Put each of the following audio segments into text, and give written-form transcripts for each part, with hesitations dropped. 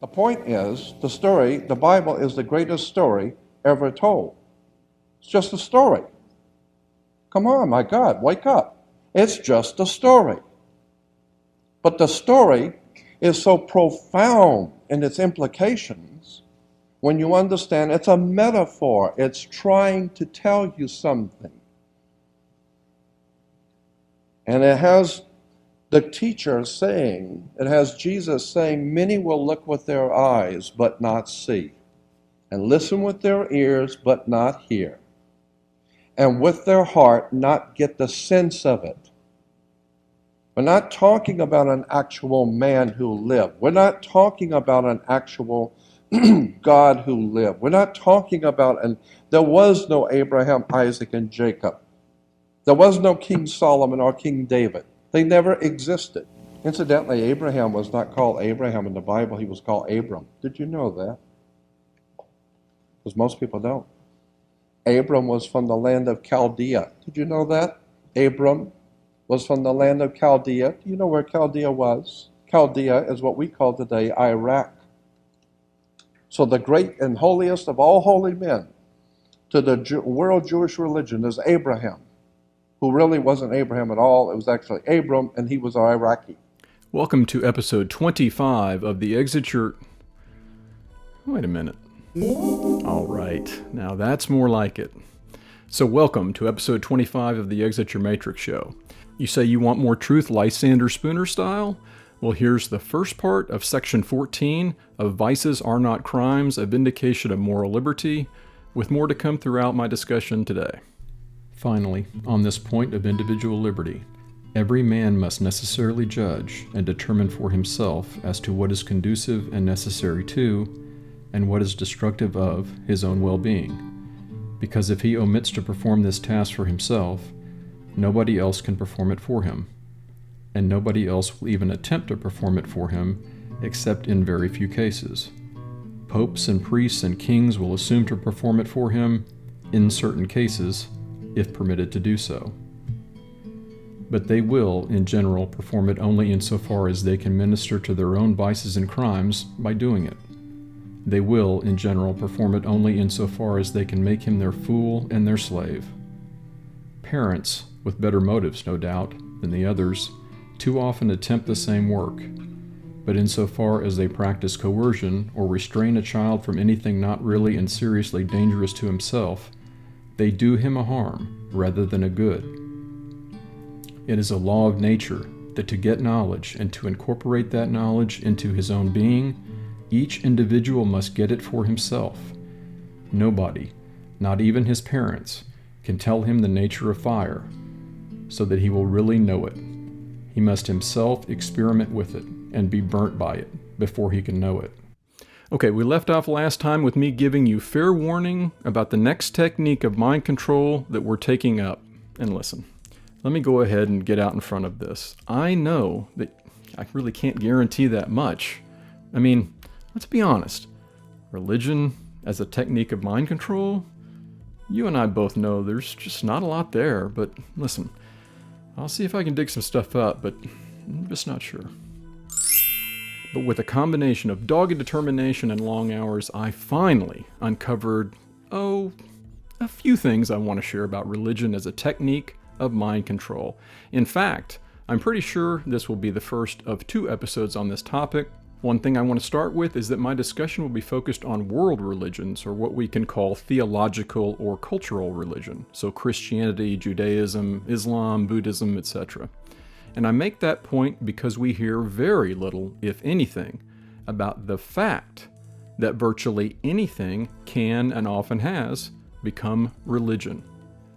The point is, the Bible is the greatest story ever told. It's just a story. Come on, my God, wake up. It's just a story. But the story is so profound in its implications when you understand it's a metaphor. It's trying to tell you something. And it has the teacher saying, it has Jesus saying, many will look with their eyes but not see, and listen with their ears but not hear, and with their heart not get the sense of it. We're not talking about an actual man who lived. We're not talking about an actual God who lived. We're not talking about, and there was no Abraham, Isaac, and Jacob. There was no King Solomon or King David. They never existed. Incidentally, Abraham was not called Abraham in the Bible. He was called Abram. Did you know that? Because most people don't. Abram was from the land of Chaldea. Did you know that? Abram was from the land of Chaldea. Do you know where Chaldea was? Chaldea is what we call today Iraq. So the great and holiest of all holy men to the world Jewish religion is Abraham, who really wasn't Abraham at all. It was actually Abram, and he was an Iraqi. Welcome to episode 25 of the Exit Your... Wait a minute. All right, now that's more like it. So welcome to episode 25 of the Exit Your Matrix show. You say you want more truth Lysander Spooner style? Well, here's the first part of section 14 of Vices Are Not Crimes, a Vindication of Moral Liberty, with more to come throughout my discussion today. Finally, on this point of individual liberty, every man must necessarily judge and determine for himself as to what is conducive and necessary to, and what is destructive of, his own well-being. Because if he omits to perform this task for himself, nobody else can perform it for him, and nobody else will even attempt to perform it for him, except in very few cases. Popes and priests and kings will assume to perform it for him, in certain cases, if permitted to do so. But they will, in general, perform it only insofar as they can minister to their own vices and crimes by doing it. They will, in general, perform it only insofar as they can make him their fool and their slave. Parents, with better motives, no doubt, than the others, too often attempt the same work, but insofar as they practice coercion or restrain a child from anything not really and seriously dangerous to himself, they do him a harm rather than a good. It is a law of nature that to get knowledge and to incorporate that knowledge into his own being, each individual must get it for himself. Nobody, not even his parents, can tell him the nature of fire, so that he will really know it. He must himself experiment with it and be burnt by it before he can know it. Okay, we left off last time with me giving you fair warning about the next technique of mind control that we're taking up. And listen, let me go ahead and get out in front of this. I know that I really can't guarantee that much. I mean, let's be honest. Religion as a technique of mind control? You and I both know there's just not a lot there, but listen, I'll see if I can dig some stuff up, but I'm just not sure. But with a combination of dogged determination and long hours, I finally uncovered, a few things I want to share about religion as a technique of mind control. In fact, I'm pretty sure this will be the first of 2 episodes on this topic. One thing I want to start with is that my discussion will be focused on world religions, or what we can call theological or cultural religion. So Christianity, Judaism, Islam, Buddhism, etc. And I make that point because we hear very little, if anything, about the fact that virtually anything can, and often has, become religion.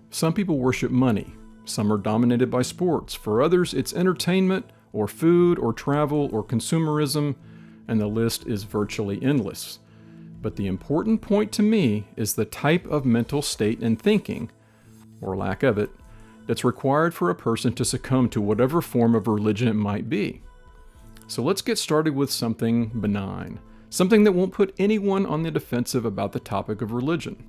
Some people worship money. Some are dominated by sports. For others, it's entertainment, or food, or travel, or consumerism, and the list is virtually endless. But the important point to me is the type of mental state and thinking, or lack of it, that's required for a person to succumb to whatever form of religion it might be. So let's get started with something benign, something that won't put anyone on the defensive about the topic of religion.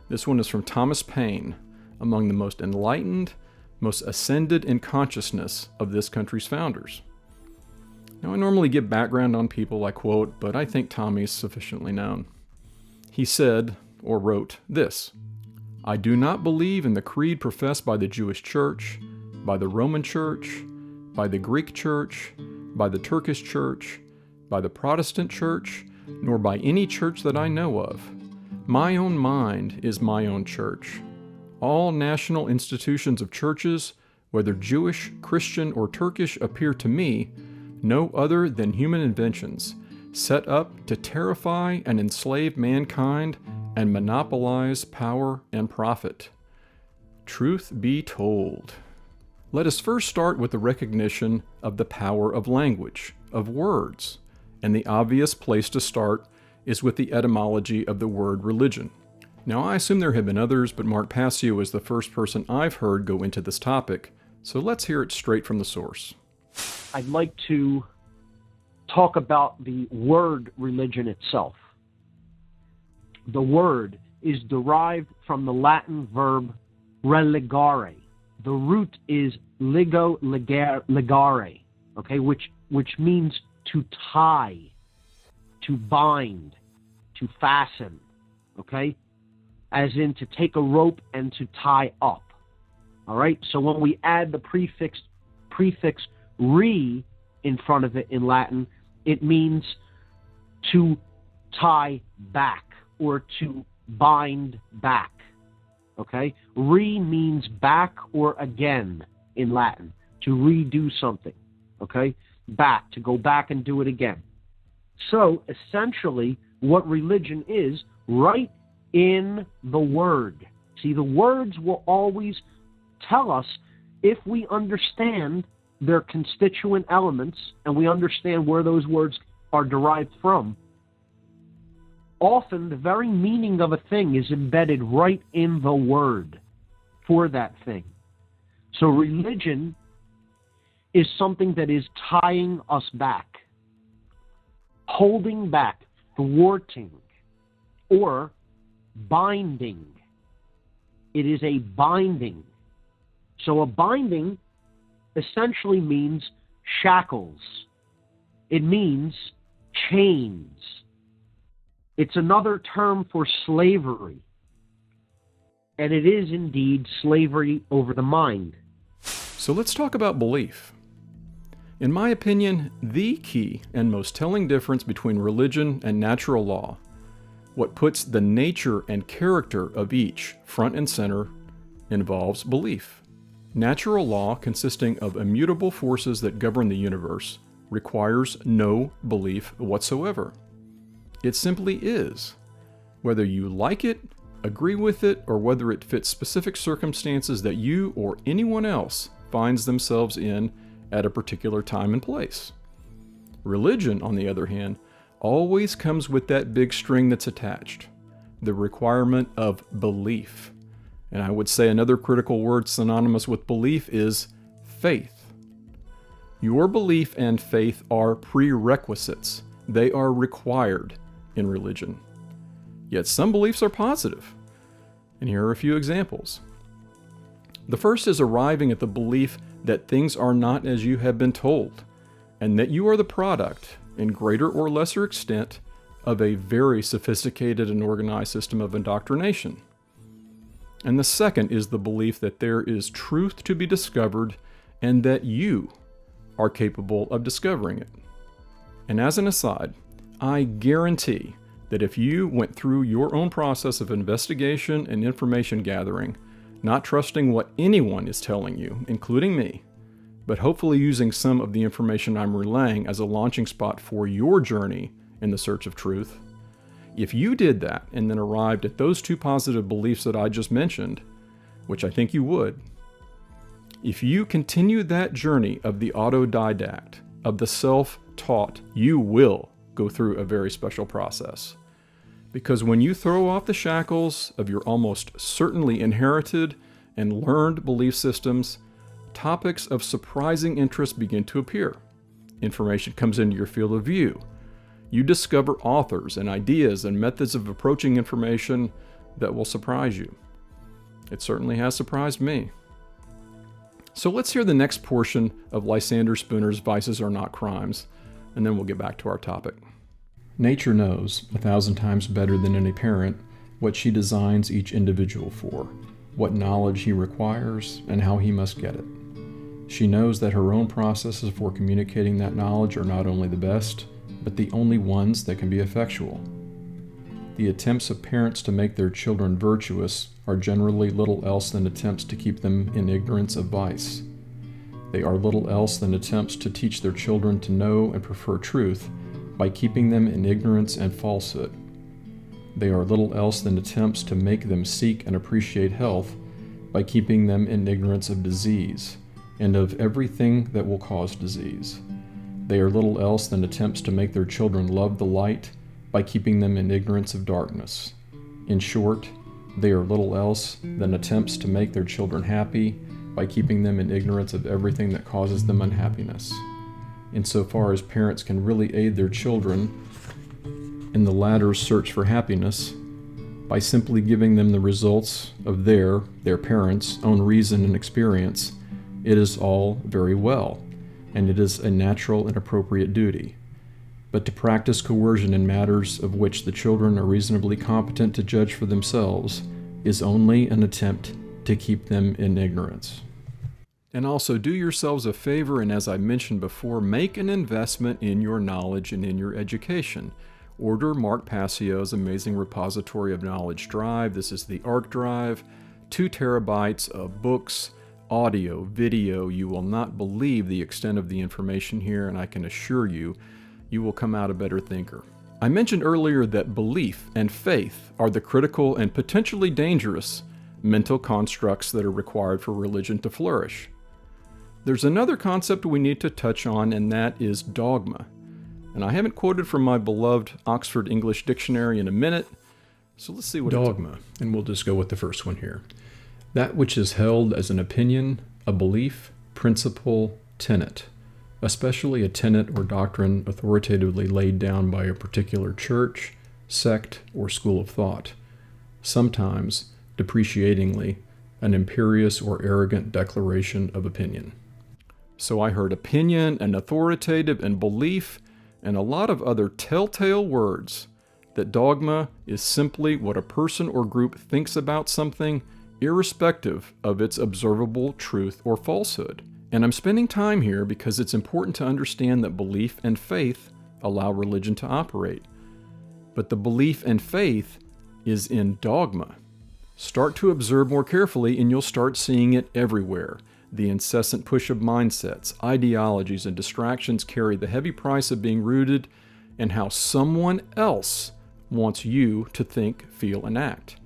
This one is from Thomas Paine, among the most enlightened, most ascended in consciousness of this country's founders. Now, I normally give background on people I quote, but I think Tommy is sufficiently known. He said, or wrote, this: "I do not believe in the creed professed by the Jewish Church, by the Roman Church, by the Greek Church, by the Turkish Church, by the Protestant Church, nor by any church that I know of. My own mind is my own church. All national institutions of churches, whether Jewish, Christian, or Turkish, appear to me no other than human inventions, set up to terrify and enslave mankind and monopolize power and profit. Truth be told." Let us first start with the recognition of the power of language, of words, and the obvious place to start is with the etymology of the word religion. Now, I assume there have been others, but Mark Passio is the first person I've heard go into this topic, so let's hear it straight from the source. I'd like to talk about the word religion itself. The word is derived from the Latin verb religare. The root is ligare, okay, which means to tie, to bind, to fasten, okay, as in to take a rope and to tie up. All right, so when we add the prefix re in front of it in Latin, it means to tie back or to bind back. Okay? Re means back or again in Latin, to redo something. Okay? Back, to go back and do it again. So, essentially, what religion is, right in the word. See, the words will always tell us, if we understand their constituent elements and we understand where those words are derived from, often the very meaning of a thing is embedded right in the word for that thing. So religion is something that is tying us back, holding back, thwarting, or binding. It is a binding. So a binding essentially means shackles. It means chains. It's another term for slavery. And it is indeed slavery over the mind. So let's talk about belief. In my opinion, the key and most telling difference between religion and natural law, what puts the nature and character of each front and center, involves belief. Natural law, consisting of immutable forces that govern the universe, requires no belief whatsoever. It simply is. Whether you like it, agree with it, or whether it fits specific circumstances that you or anyone else finds themselves in at a particular time and place. Religion, on the other hand, always comes with that big string that's attached, the requirement of belief. And I would say another critical word synonymous with belief is faith. Your belief and faith are prerequisites. They are required in religion. Yet some beliefs are positive. And here are a few examples. The first is arriving at the belief that things are not as you have been told, and that you are the product, in greater or lesser extent, of a very sophisticated and organized system of indoctrination. And the second is the belief that there is truth to be discovered and that you are capable of discovering it. And as an aside, I guarantee that if you went through your own process of investigation and information gathering, not trusting what anyone is telling you, including me, but hopefully using some of the information I'm relaying as a launching spot for your journey in the search of truth, if you did that and then arrived at those two positive beliefs that I just mentioned, which I think you would, if you continue that journey of the autodidact, of the self-taught, you will go through a very special process. Because when you throw off the shackles of your almost certainly inherited and learned belief systems, topics of surprising interest begin to appear. Information comes into your field of view. You discover authors and ideas and methods of approaching information that will surprise you. It certainly has surprised me. So let's hear the next portion of Lysander Spooner's Vices Are Not Crimes, and then we'll get back to our topic. Nature knows 1,000 times better than any parent what she designs each individual for, what knowledge he requires, and how he must get it. She knows that her own processes for communicating that knowledge are not only the best, but the only ones that can be effectual. The attempts of parents to make their children virtuous are generally little else than attempts to keep them in ignorance of vice. They are little else than attempts to teach their children to know and prefer truth by keeping them in ignorance and falsehood. They are little else than attempts to make them seek and appreciate health by keeping them in ignorance of disease and of everything that will cause disease. They are little else than attempts to make their children love the light by keeping them in ignorance of darkness. In short, they are little else than attempts to make their children happy by keeping them in ignorance of everything that causes them unhappiness. Insofar as parents can really aid their children in the latter's search for happiness by simply giving them the results of their parents' own reason and experience, it is all very well, and it is a natural and appropriate duty. But to practice coercion in matters of which the children are reasonably competent to judge for themselves is only an attempt to keep them in ignorance. And also, do yourselves a favor, and as I mentioned before, make an investment in your knowledge and in your education. Order Mark Passio's amazing repository of knowledge drive. This is the ARC drive, 2 terabytes of books, audio, video. You will not believe the extent of the information here, and I can assure you, you will come out a better thinker. I mentioned earlier that belief and faith are the critical and potentially dangerous mental constructs that are required for religion to flourish. There's another concept we need to touch on, and that is dogma. And I haven't quoted from my beloved Oxford English Dictionary in a minute, so let's see what dogma, and we'll just go with the first one here. That which is held as an opinion, a belief, principle, tenet, especially a tenet or doctrine authoritatively laid down by a particular church, sect, or school of thought, sometimes, depreciatingly, an imperious or arrogant declaration of opinion. So I heard opinion and authoritative and belief and a lot of other telltale words that dogma is simply what a person or group thinks about something, irrespective of its observable truth or falsehood. And I'm spending time here because it's important to understand that belief and faith allow religion to operate. But the belief and faith is in dogma. Start to observe more carefully and you'll start seeing it everywhere. The incessant push of mindsets, ideologies, and distractions carry the heavy price of being rooted in how someone else wants you to think, feel, and act.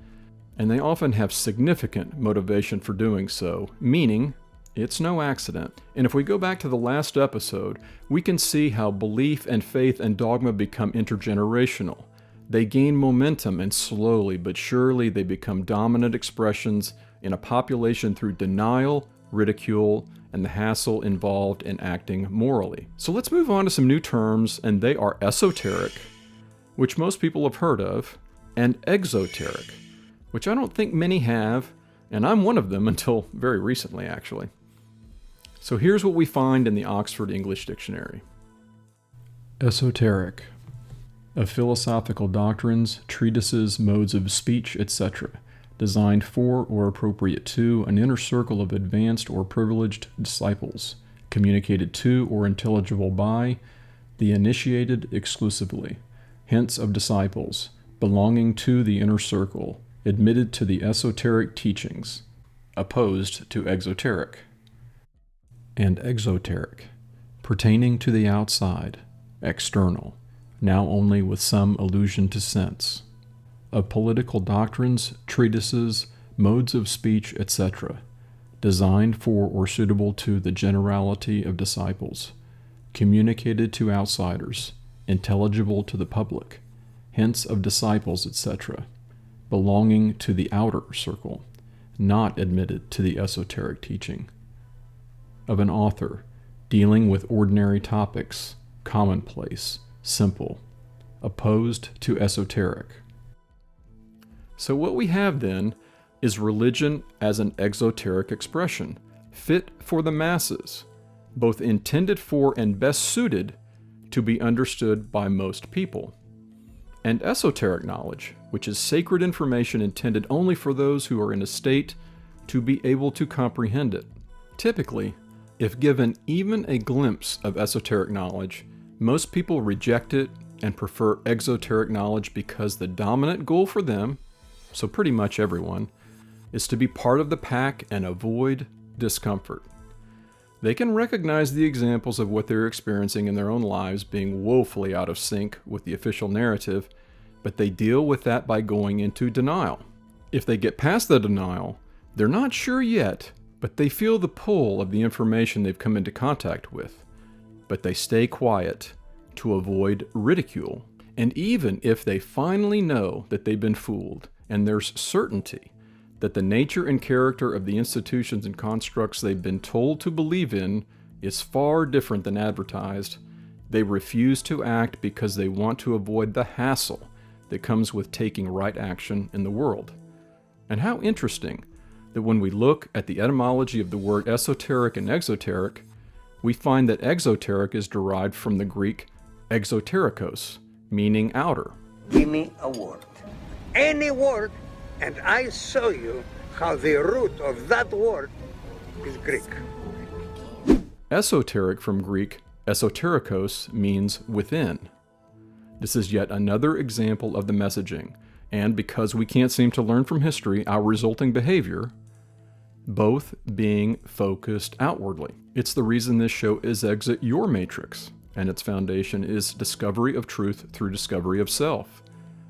And they often have significant motivation for doing so, meaning it's no accident. And if we go back to the last episode, we can see how belief and faith and dogma become intergenerational. They gain momentum, and slowly but surely they become dominant expressions in a population through denial, ridicule, and the hassle involved in acting morally. So let's move on to some new terms, and they are esoteric, which most people have heard of, and exoteric, which I don't think many have, and I'm one of them until very recently, actually. So here's what we find in the Oxford English Dictionary. Esoteric. Of philosophical doctrines, treatises, modes of speech, etc., designed for or appropriate to an inner circle of advanced or privileged disciples, communicated to or intelligible by the initiated exclusively, hence of disciples, belonging to the inner circle, admitted to the esoteric teachings, opposed to exoteric. And exoteric, pertaining to the outside, external, now only with some allusion to sense. Of political doctrines, treatises, modes of speech, etc., designed for or suitable to the generality of disciples, communicated to outsiders, intelligible to the public, hence of disciples, etc., belonging to the outer circle, not admitted to the esoteric teaching. Of an author, dealing with ordinary topics, commonplace, simple, opposed to esoteric. So what we have then is religion as an exoteric expression, fit for the masses, both intended for and best suited to be understood by most people. And esoteric knowledge, which is sacred information intended only for those who are in a state to be able to comprehend it. Typically, if given even a glimpse of esoteric knowledge, most people reject it and prefer exoteric knowledge because the dominant goal for them, so pretty much everyone, is to be part of the pack and avoid discomfort. They can recognize the examples of what they're experiencing in their own lives being woefully out of sync with the official narrative, but they deal with that by going into denial. If they get past the denial, they're not sure yet, but they feel the pull of the information they've come into contact with. But they stay quiet to avoid ridicule. And even if they finally know that they've been fooled, and there's certainty that the nature and character of the institutions and constructs they've been told to believe in is far different than advertised, they refuse to act because they want to avoid the hassle that comes with taking right action in the world. And how interesting that when we look at the etymology of the word esoteric and exoteric, we find that exoteric is derived from the Greek exoterikos, meaning outer. Give me a word. Any word, and I show you how the root of that word is Greek. Esoteric from Greek esoterikos means within. This is yet another example of the messaging, and because we can't seem to learn from history our resulting behavior, both being focused outwardly. It's the reason this show is Exit Your Matrix, and its foundation is discovery of truth through discovery of self.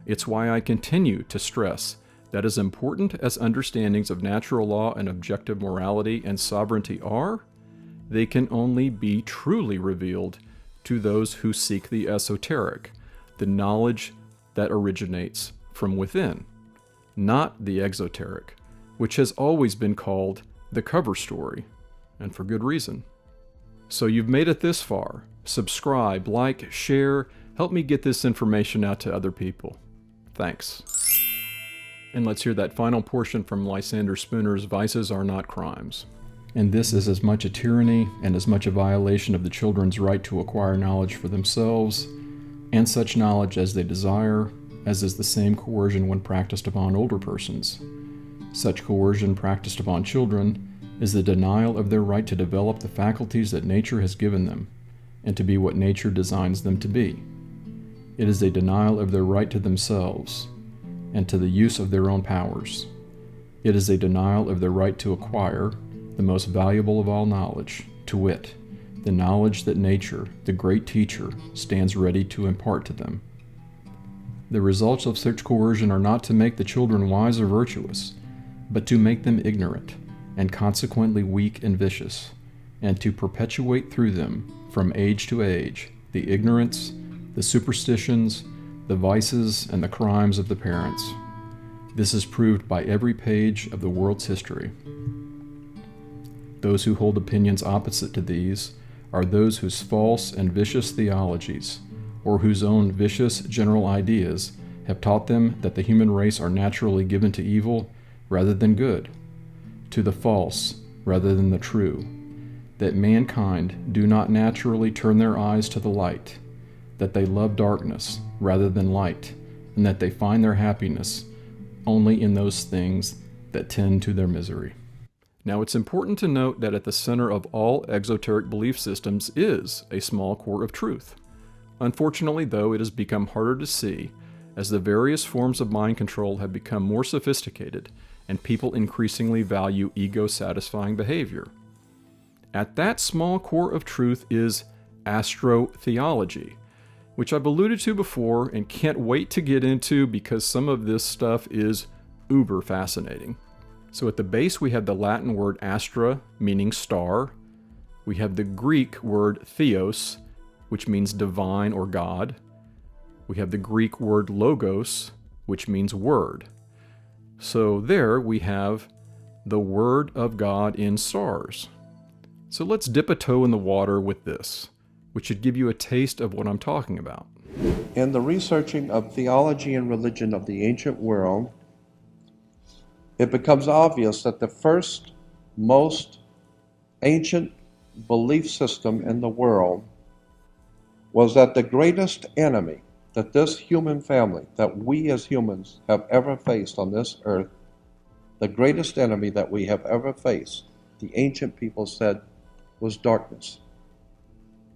It's why I continue to stress that as important as understandings of natural law and objective morality and sovereignty are, they can only be truly revealed to those who seek the esoteric, the knowledge that originates from within, not the exoteric, which has always been called the cover story, and for good reason. So you've made it this far. Subscribe, like, share, help me get this information out to other people. Thanks. And let's hear that final portion from Lysander Spooner's Vices Are Not Crimes. And this is as much a tyranny and as much a violation of the children's right to acquire knowledge for themselves, and such knowledge as they desire, as is the same coercion when practiced upon older persons. Such coercion practiced upon children is the denial of their right to develop the faculties that nature has given them, and to be what nature designs them to be. It is a denial of their right to themselves, and to the use of their own powers. It is a denial of their right to acquire the most valuable of all knowledge, to wit, the knowledge that nature, the great teacher, stands ready to impart to them. The results of such coercion are not to make the children wise or virtuous, but to make them ignorant, and consequently weak and vicious, and to perpetuate through them, from age to age, the ignorance, the superstitions, the vices, and the crimes of the parents. This is proved by every page of the world's history. Those who hold opinions opposite to these are those whose false and vicious theologies, or whose own vicious general ideas, have taught them that the human race are naturally given to evil rather than good, to the false rather than the true, that mankind do not naturally turn their eyes to the light, that they love darkness rather than light, and that they find their happiness only in those things that tend to their misery. Now, it's important to note that at the center of all exoteric belief systems is a small core of truth. Unfortunately, though, it has become harder to see as the various forms of mind control have become more sophisticated and people increasingly value ego-satisfying behavior. At that small core of truth is astrotheology, which I've alluded to before and can't wait to get into because some of this stuff is uber fascinating. So at the base we have the Latin word astra, meaning star. We have the Greek word theos, which means divine or God. We have the Greek word logos, which means word. So there we have the Word of God in stars. So let's dip a toe in the water with this, which should give you a taste of what I'm talking about. In the researching of theology and religion of the ancient world, it becomes obvious that the first, most ancient belief system in the world was that the greatest enemy that this human family, that we as humans have ever faced on this earth, the greatest enemy that we have ever faced, the ancient people said, was darkness.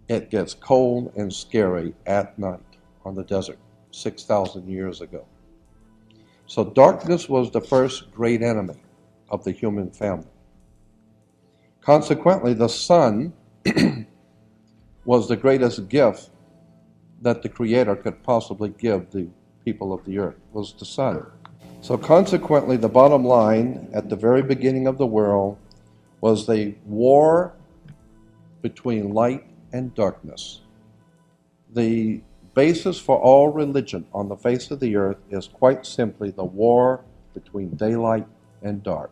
It gets cold and scary at night on the desert 6,000 years ago. So darkness was the first great enemy of the human family. Consequently, the sun was the greatest gift that the Creator could possibly give the people of the earth, was the sun. So consequently, the bottom line at the very beginning of the world was the war between light and darkness. The basis for all religion on the face of the earth is quite simply the war between daylight and dark.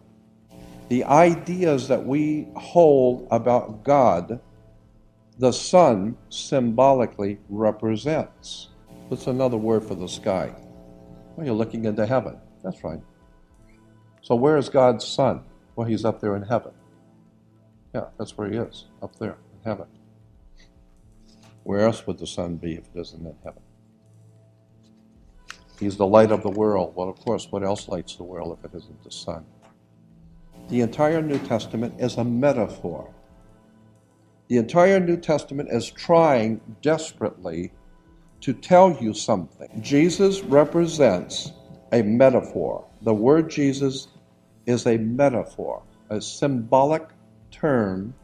The ideas that we hold about God, the sun symbolically represents. What's another word for the sky? Well, you're looking into heaven. That's right. So where is God's sun? Well, he's up there in heaven. Yeah, that's where he is, up there in heaven. Where else would the sun be if it isn't in heaven? He's the light of the world. Well, of course, what else lights the world if it isn't the sun? The entire New Testament is a metaphor. The entire New Testament is trying desperately to tell you something. Jesus represents a metaphor. The word Jesus is a metaphor, a symbolic term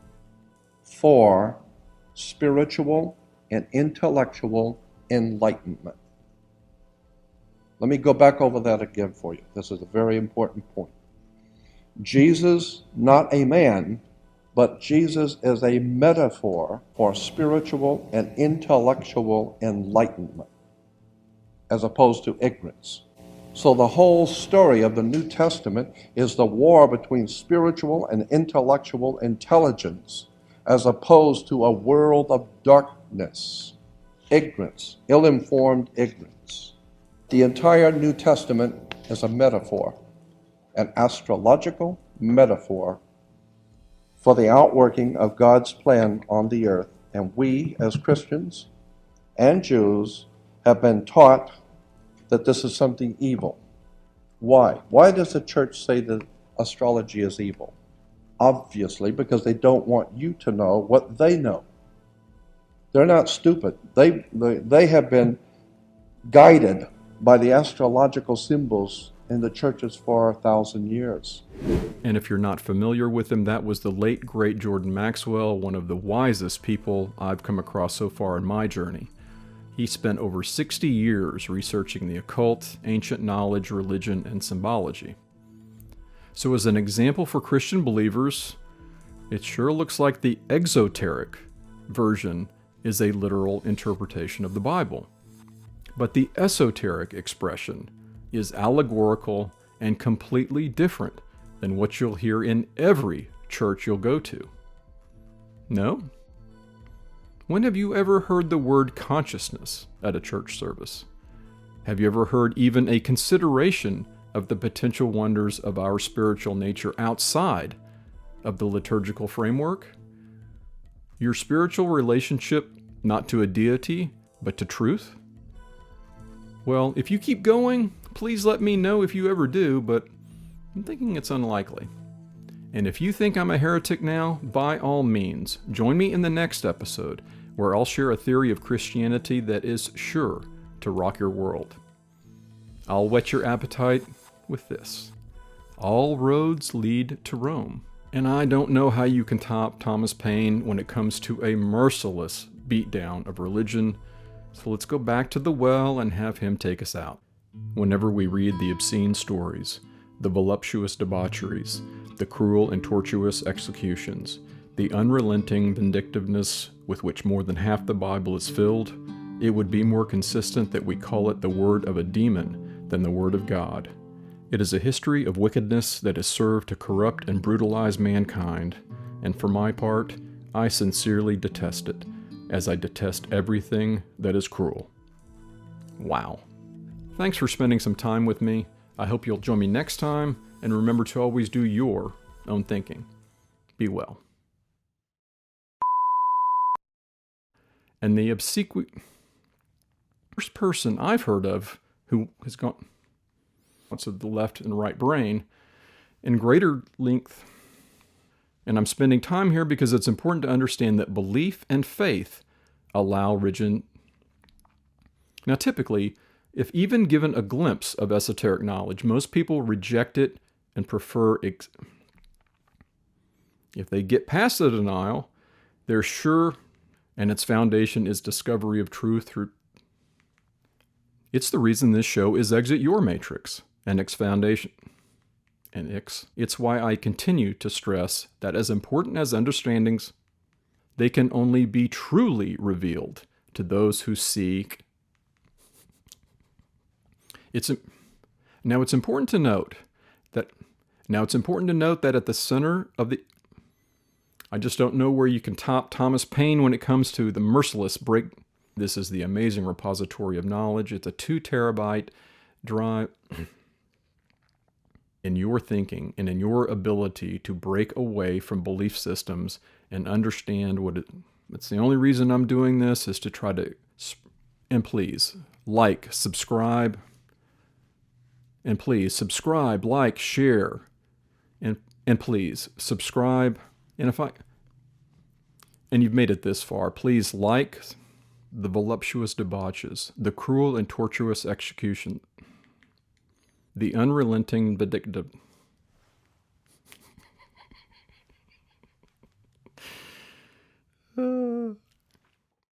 for spiritual and intellectual enlightenment. Let me go back over that again for you. This is a very important point. Jesus, not a man, but Jesus is a metaphor for spiritual and intellectual enlightenment, as opposed to ignorance. So the whole story of the New Testament is the war between spiritual and intellectual intelligence, as opposed to a world of darkness, ignorance, ill-informed ignorance. The entire New Testament is a metaphor, an astrological metaphor for the outworking of God's plan on the earth. And we, as Christians and Jews, have been taught that this is something evil. Why? Why does the church say that astrology is evil? Obviously, because they don't want you to know what they know. They're not stupid. They have been guided by the astrological symbols in the churches for 1,000 years. And if you're not familiar with him, that was the late, great Jordan Maxwell, one of the wisest people I've come across so far in my journey. He spent over 60 years researching the occult, ancient knowledge, religion, and symbology. So as an example for Christian believers, it sure looks like the exoteric version is a literal interpretation of the Bible. But the esoteric expression is allegorical and completely different than what you'll hear in every church you'll go to. No? When have you ever heard the word consciousness at a church service? Have you ever heard even a consideration of the potential wonders of our spiritual nature outside of the liturgical framework? Your spiritual relationship not to a deity, but to truth? Well, if you keep going, please let me know if you ever do, but I'm thinking it's unlikely. And if you think I'm a heretic now, by all means, join me in the next episode, where I'll share a theory of Christianity that is sure to rock your world. I'll whet your appetite with this. All roads lead to Rome. And I don't know how you can top Thomas Paine when it comes to a merciless beatdown of religion, so let's go back to the well and have him take us out. Whenever we read the obscene stories, the voluptuous debaucheries, the cruel and tortuous executions, the unrelenting vindictiveness with which more than half the Bible is filled, it would be more consistent that we call it the word of a demon than the word of God. It is a history of wickedness that has served to corrupt and brutalize mankind, and for my part, I sincerely detest it, as I detest everything that is cruel. Wow. Thanks for spending some time with me. I hope you'll join me next time, and remember to always do your own thinking. Be well. And the obsequious first person I've heard of who has gone to the left and right brain in greater length. And I'm spending time here because it's important to understand that belief and faith allow rigid. Now, typically, if even given a glimpse of esoteric knowledge, most people reject it and prefer. If they get past the denial, they're sure, and its foundation is discovery of truth through. It's the reason this show is Exit Your Matrix and X Foundation. And it's why I continue to stress that as important as understandings, they can only be truly revealed to those who seek. It's important to note that at the center of the. I just don't know where you can top Thomas Paine when it comes to the merciless break. This is the amazing repository of knowledge. It's a 2 terabyte drive in your thinking and in your ability to break away from belief systems and understand what it. It's the only reason I'm doing this is to try to. And please like, subscribe. And please subscribe, like, share, and please subscribe. And and you've made it this far, please like the voluptuous debauches, the cruel and tortuous execution, the unrelenting vindictive.